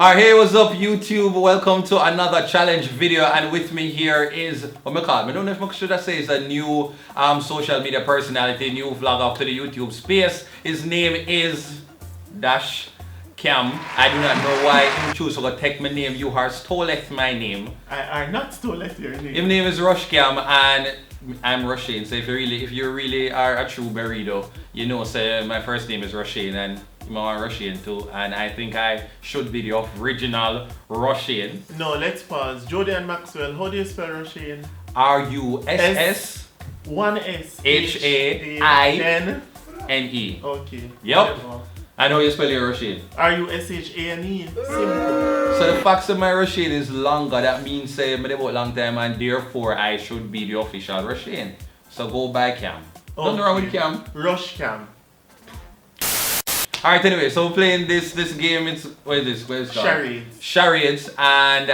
Alright, hey, what's up YouTube? Welcome to another challenge video, and with me here is, what I call it? I don't know if I should say it's a new social media personality, new vlogger to the YouTube space. His name is Dash Cam. I do not know why you choose to take my name. You are stole my name. I not stole your name. His name is RushCam and I'm Rushane. So if you really are a true burrito, you know, say my first name is Rushane and my Rushane too, and I think I should be the original Rushane. No, let's pause. Jody and Maxwell, how do you spell Rushane? R-U-S-S one S H-A-I-N-E. Okay. Yep. Whatever. I know you spell your Rushane. R-U-S-H-A-N-E. Simple. So the fact that my Rushane is longer, that means say I'm about long time, and therefore I should be the official Rushane. So go by Cam. Nothing wrong with Cam. RushCam. Alright, anyway, so we're playing this game. It's what is this? Where's it? Charades, and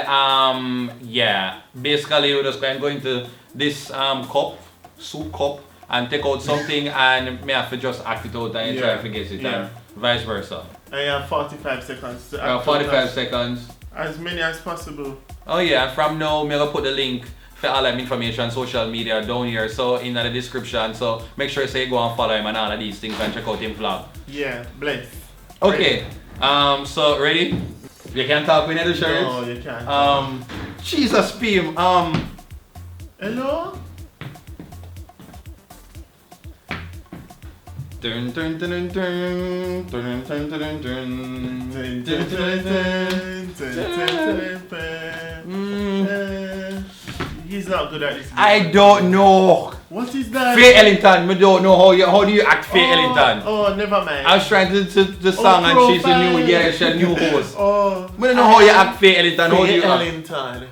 yeah, basically we're just going to go into this soup cup, and take out something, and may have to just act it out and try to guess it, and vice versa. I have 45 seconds to act 45 seconds. As many as possible. Oh yeah, and from now I'm gonna put the link for all that information, social media down here, so in the description. So make sure you say go and follow him and all of these things and check out him vlog. Yeah, bless. Okay, so ready? You can talk with the shirt? No, you can't. Jesus, Pim. Hello? Dun dun dun dun dun dun dun dun dun. He's not good at this game. I don't know. What is that? Faye Ellington, I don't know how do you act Faye Ellington? Oh, never mind. I was trying to the song and she's a new she's a new host. Oh, I don't know how you act Faye Ellington. How do you act? Ellington.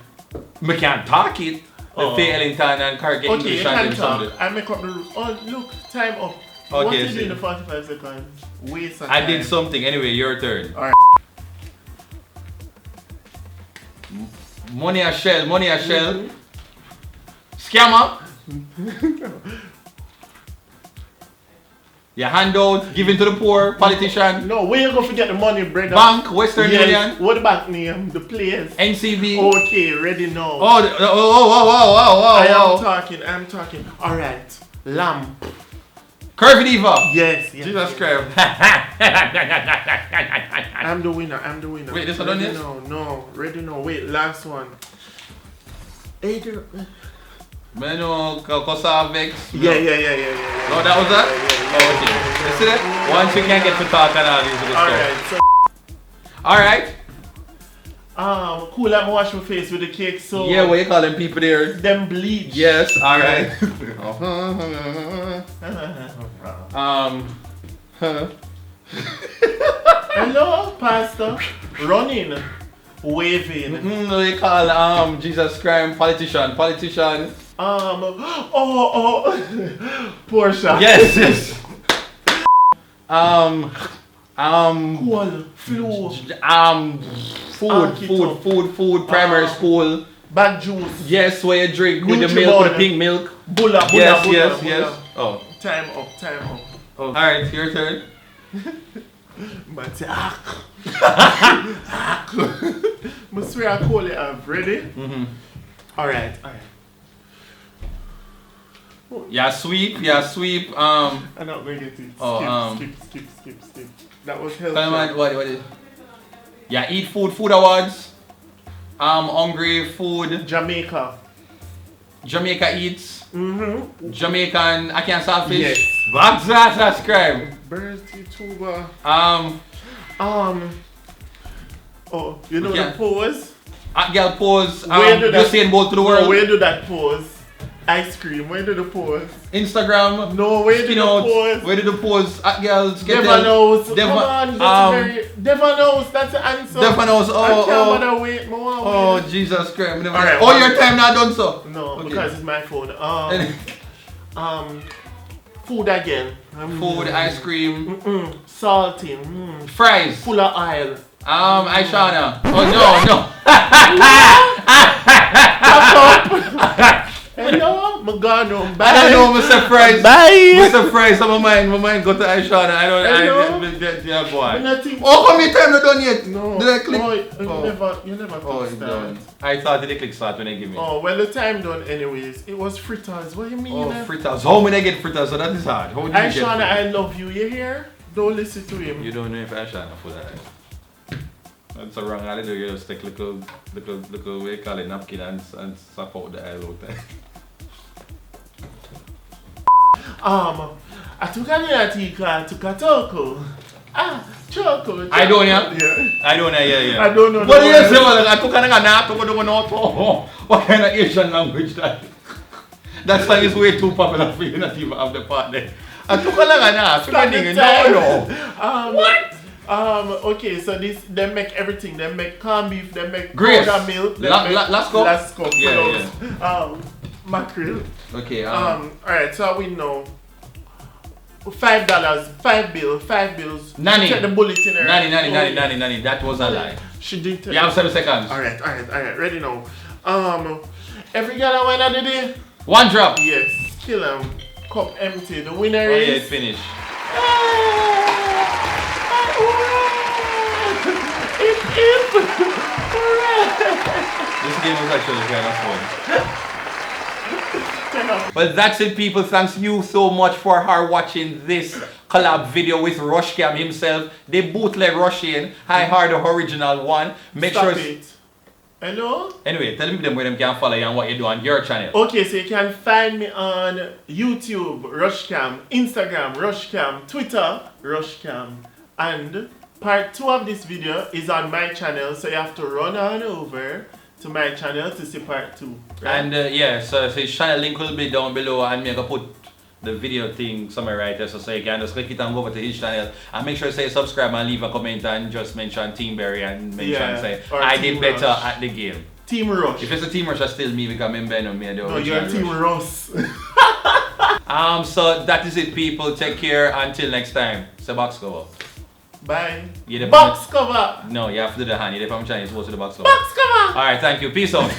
We can't talk it. Faye Ellington and Kartel okay, you can talk. something. I make up the rules. Oh, look, time up. Okay, what did you do in the 45 seconds? Waste of time. I did something. Anyway, your turn. Alright. Money a shell, money a shell. Scammer. Your handout, giving to the poor, politician. No, where you go forget the money, brother? Bank, Western Union. What the bank name? The place. NCB. Okay, ready now. Oh, I'm talking. Alright. Lamp. Curvy Diva. Yes. Jesus Christ. I'm the winner. Wait, this one done yet? No. Ready now. Wait, last one. Adrian. Meno, Kosavex. Yeah. No, that was that? Yeah. Oh, okay. You see that? Once you can't get to talk and all these good stuff. Alright, Alright. Cool, let me wash my face with the cake, so... Yeah, what you call them people there? Them bleach. Yes, alright. Hello, Pastor. Running. Waving. They call Jesus Christ politician. Portia. Yes. Cool. Food, primary school. Bad juice. Yes, where you drink with the milk, with the pink milk. Bulla. Yes. Oh. Time up. Oh. Alright, your turn. But I swear I call it up. Ready? Alright. Yeah, sweep. I'm not going to get it. Skip. That was helpful. What is? Yeah, eat food awards. Hungry food. Jamaica eats. Jamaican, I can't stop fish. Yes. That's crime. Birthday tuber. Oh, you know the pose? Girl pose. Where do you're saying both to the world. No, where do that pose? Ice cream. Where do the pose? Instagram. No, where do the pose? Where do the pose? Girls. Devon knows. Come on, Devon knows. That's the answer. Devon knows. I can't bother wait more. Oh, Jesus Christ. Right, your time not done so. No, okay. Because it's my phone. Food again. Food, ice cream. Salty. Fries. Full of oil. Aishana. Oh no. Hello? I'm gone home. Bye. I know, I'm surprised. Bye. I'm surprised. My mind go to Aishana. I don't. Yeah, boy. Oh, come here, time not done yet. No. Did I click? You never click start. I thought they click start when they give me. Oh, well, the time done anyways. It was fritters. What do you mean? Oh, fritters. How many I get fritters? So that is hard. How do you get Aishana, I love you. You hear? Don't listen to him. You don't know if Aishana for that. That's a wrong idea. You just take little what you call it, napkin and suck out the aisle out there. I took a tea took a taco. Choco. I don't know. Yeah. I don't know, yeah. I don't know. What do you say? I took a nato. What kind of Asian language that? That song is way too popular for you not even have the part there. I took a no. What? Okay, so they make everything. They make corned beef, they make powder milk, Lasco? Yeah. Mackerel. Okay, alright, so we know $5, 5 bills. Nanny. Check the bullet in her. Nanny. That was a lie. She did tell you have 7 seconds. Alright, ready now. Every girl I went out the day. 1 drop. Yes, kill him. Cup empty. The winner is. Oh yeah, it's finished. This game was actually kind of fun. Well, that's it, people. Thanks you so much for watching this collab video with RushCam himself. They bootleg Russian. I heard the original one. Stop it. Hello? Anyway, tell them where they can follow you and what you do on your channel. Okay, so you can find me on YouTube, RushCam, Instagram, RushCam, Twitter, RushCam. And part 2 of this video is on my channel, so you have to run on over to my channel to see part 2. Right? And yeah, so his channel link will be down below, and I'm going to put the video thing somewhere right there, so you can just click it and go over to his channel. And make sure to say subscribe and leave a comment and just mention Team Berry and mention say I did better at the game. Team Rush. If it's a Team Rush, that's still me because I'm better me. No, you're Team Rush. So that is it, people. Take care until next time. It's a box cover. Bye. Box cover. No, you have to do the hand. You're from China. You're supposed to do the box cover. Box cover. Alright, thank you. Peace out.